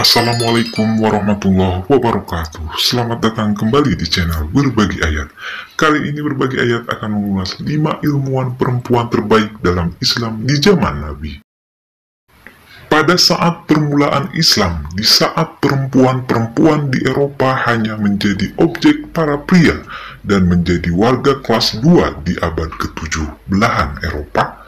Assalamualaikum warahmatullahi wabarakatuh. Selamat datang kembali di channel Berbagi Ayat. Kali ini Berbagi Ayat akan mengulas 5 ilmuwan perempuan terbaik dalam Islam di zaman Nabi. Pada saat permulaan Islam, di saat perempuan-perempuan di Eropa hanya menjadi objek para pria dan menjadi warga kelas 2 di abad ke-7 belahan Eropa,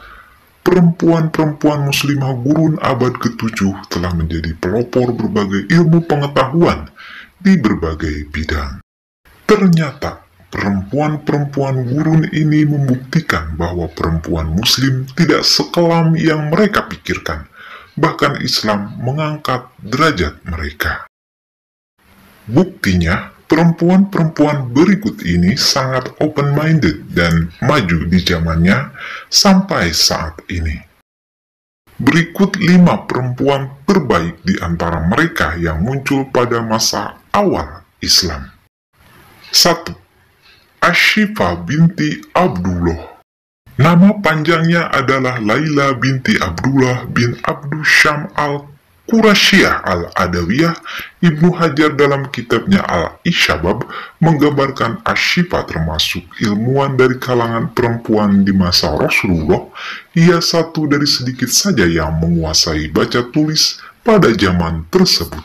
perempuan-perempuan muslimah gurun abad ke-7 telah menjadi pelopor berbagai ilmu pengetahuan di berbagai bidang. Ternyata, perempuan-perempuan gurun ini membuktikan bahwa perempuan muslim tidak sekelam yang mereka pikirkan. Bahkan Islam mengangkat derajat mereka. Buktinya, perempuan-perempuan berikut ini sangat open-minded dan maju di zamannya sampai saat ini. Berikut 5 perempuan terbaik di antara mereka yang muncul pada masa awal Islam. 1. Ashifa binti Abdullah. Nama panjangnya adalah Laila binti Abdullah bin Abdul Syam al-Qurasyiyah al-Adawiyah. Ibnu Hajar dalam kitabnya Al-Isyabab menggambarkan Ashifa termasuk ilmuwan dari kalangan perempuan di masa Rasulullah. Ia satu dari sedikit saja yang menguasai baca tulis pada zaman tersebut.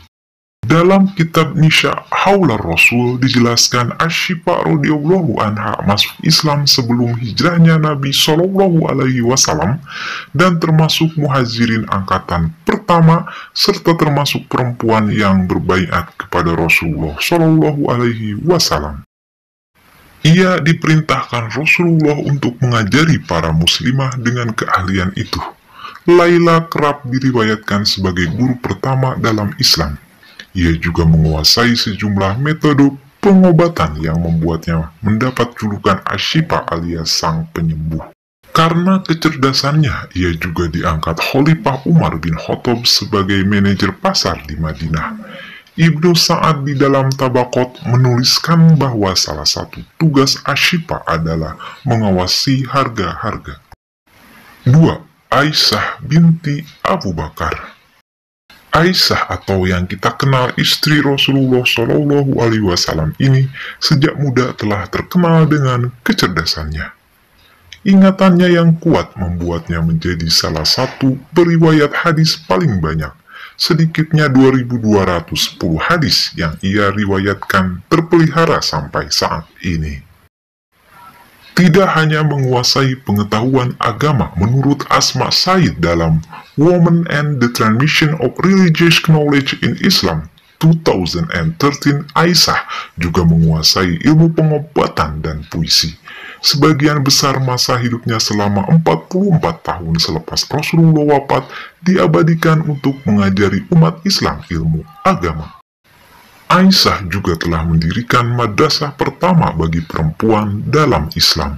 Dalam kitab Nisha Haular Rasul dijelaskan Ashifa radhiyallahu anha masuk Islam sebelum hijrahnya Nabi Shallallahu Alaihi Wasallam dan termasuk muhajirin angkatan pertama serta termasuk perempuan yang berbaiat kepada Rasulullah Shallallahu Alaihi Wasallam. Ia diperintahkan Rasulullah untuk mengajari para muslimah dengan keahlian itu. Laila kerap diriwayatkan sebagai guru pertama dalam Islam. Ia juga menguasai sejumlah metode pengobatan yang membuatnya mendapat julukan Ashifa alias sang penyembuh. Karena kecerdasannya, ia juga diangkat Khalifah Umar bin Khattab sebagai manajer pasar di Madinah. Ibnu Sa'ad di dalam Tabaqat menuliskan bahwa salah satu tugas Ashifa adalah mengawasi harga-harga. 2. Aisyah binti Abu Bakar. Aisyah atau yang kita kenal istri Rasulullah Shallallahu Alaihi Wasallam ini sejak muda telah terkenal dengan kecerdasannya. Ingatannya yang kuat membuatnya menjadi salah satu periwayat hadis paling banyak. Sedikitnya 2.210 hadis yang ia riwayatkan terpelihara sampai saat ini. Tidak hanya menguasai pengetahuan agama menurut Asma Said dalam Women and the Transmission of Religious Knowledge in Islam 2013, Aisyah juga menguasai ilmu pengobatan dan puisi. Sebagian besar masa hidupnya selama 44 tahun selepas Rasulullah wafat diabadikan untuk mengajari umat Islam ilmu agama. Aisyah juga telah mendirikan madrasah pertama bagi perempuan dalam Islam.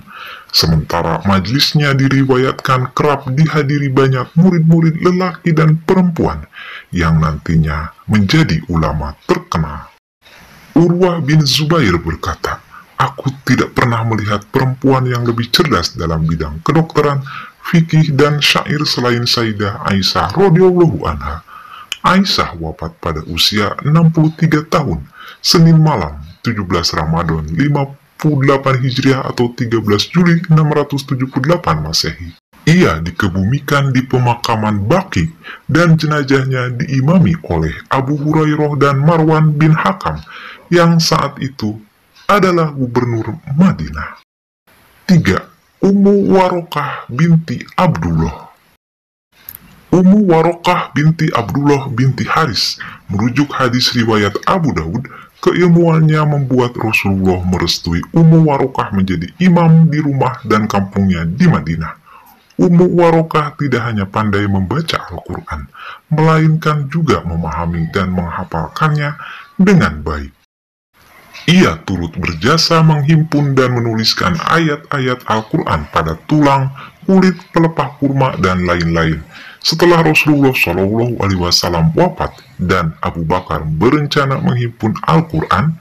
Sementara majelisnya diriwayatkan kerap dihadiri banyak murid-murid lelaki dan perempuan yang nantinya menjadi ulama terkenal. Urwah bin Zubair berkata, "Aku tidak pernah melihat perempuan yang lebih cerdas dalam bidang kedokteran, fikih, dan syair selain Sayyidah Aisyah radhiyallahu anha." Aisyah wafat pada usia 63 tahun, Senin malam 17 Ramadan 58 Hijriah atau 13 Juli 678 Masehi. Ia dikebumikan di pemakaman Baqi dan jenazahnya diimami oleh Abu Hurairah dan Marwan bin Hakam yang saat itu adalah gubernur Madinah. 3. Ummu Warokah binti Abdullah. Ummu Warokah binti Abdullah binti Haris merujuk hadis riwayat Abu Daud. Keilmuannya membuat Rasulullah merestui Ummu Warokah menjadi imam di rumah dan kampungnya di Madinah. Ummu Warokah tidak hanya pandai membaca Al-Quran, melainkan juga memahami dan menghafalkannya dengan baik. Ia turut berjasa menghimpun dan menuliskan ayat-ayat Al-Quran pada tulang, kulit, pelepah kurma, dan lain-lain. Setelah Rasulullah Shallallahu Alaihi Wasallam wafat dan Abu Bakar berencana menghimpun Al-Quran,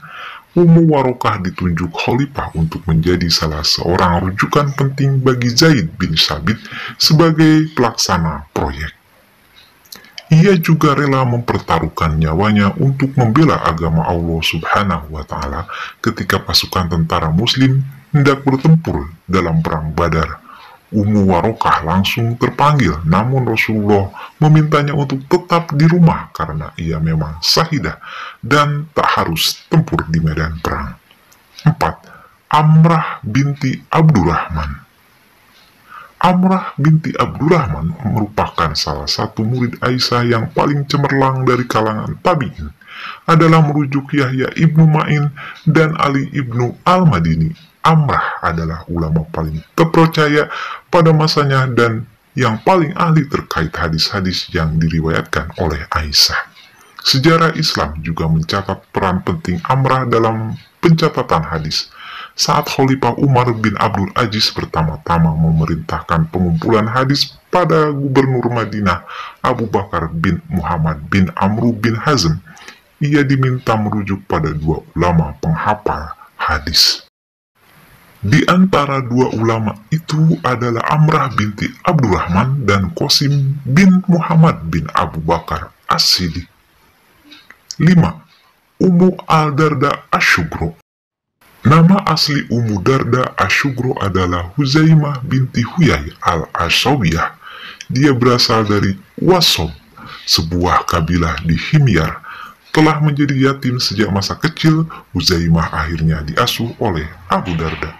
Ummu Warokah ditunjuk khalifah untuk menjadi salah seorang rujukan penting bagi Zaid bin Sabit sebagai pelaksana proyek. Ia juga rela mempertaruhkan nyawanya untuk membela agama Allah Subhanahu wa Ta'ala ketika pasukan tentara Muslim hendak bertempur dalam perang Badar. Ummu Warokah langsung terpanggil, namun Rasulullah memintanya untuk tetap di rumah karena ia memang syahidah dan tak harus tempur di medan perang. 4. Amrah binti Abdurrahman. Amrah binti Abdurrahman merupakan salah satu murid Aisyah yang paling cemerlang dari kalangan tabi'in. Adalah merujuk Yahya ibnu Ma'in dan Ali ibnu Al-Madini. Amrah adalah ulama paling terpercaya pada masanya dan yang paling ahli terkait hadis-hadis yang diriwayatkan oleh Aisyah. Sejarah Islam juga mencatat peran penting Amrah dalam pencatatan hadis. Saat Khalifah Umar bin Abdul Aziz pertama-tama memerintahkan pengumpulan hadis pada Gubernur Madinah Abu Bakar bin Muhammad bin Amru bin Hazm, ia diminta merujuk pada dua ulama penghafal hadis. Di antara dua ulama itu adalah Amrah binti Abdurrahman dan Qasim bin Muhammad bin Abu Bakar As-Siddiq. 5. Ummu Al-Darda Asyugro. Nama asli Ummu Darda Asyugro adalah Huzaimah binti Huyai Al-Ashawiyah. Dia berasal dari Wasob, sebuah kabilah di Himyar. Telah menjadi yatim sejak masa kecil, Huzaimah akhirnya diasuh oleh Abu Darda.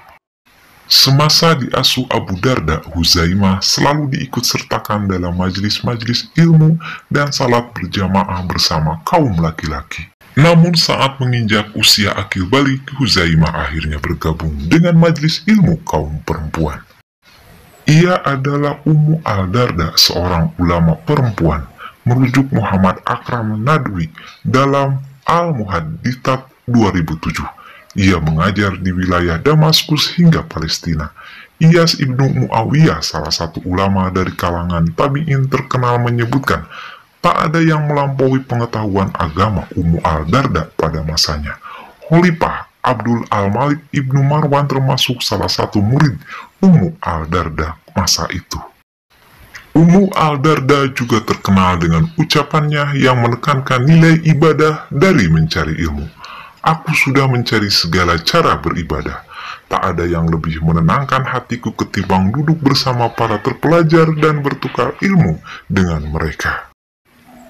Semasa diasuh Abu Darda, Huzaimah selalu diikut sertakan dalam majelis-majelis ilmu dan salat berjamaah bersama kaum laki-laki. Namun saat menginjak usia akil balik, Huzaimah akhirnya bergabung dengan majelis ilmu kaum perempuan. Ia adalah Ummu Al-Darda, seorang ulama perempuan, merujuk Muhammad Akram Nadwi dalam Al-Muhaddithat 2007. Ia mengajar di wilayah Damaskus hingga Palestina. Iyas ibnu Muawiyah, salah satu ulama dari kalangan tabi'in terkenal, menyebutkan tak ada yang melampaui pengetahuan agama Ummu Al-Darda pada masanya. Khalifah Abdul Al-Malik ibnu Marwan termasuk salah satu murid Ummu Al-Darda masa itu. Ummu Al-Darda juga terkenal dengan ucapannya yang menekankan nilai ibadah dari mencari ilmu. Aku sudah mencari segala cara beribadah. Tak ada yang lebih menenangkan hatiku ketimbang duduk bersama para terpelajar dan bertukar ilmu dengan mereka.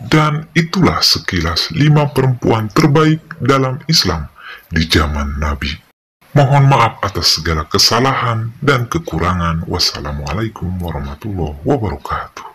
Dan itulah sekilas 5 perempuan terbaik dalam Islam di zaman Nabi. Mohon maaf atas segala kesalahan dan kekurangan. Wassalamualaikum warahmatullahi wabarakatuh.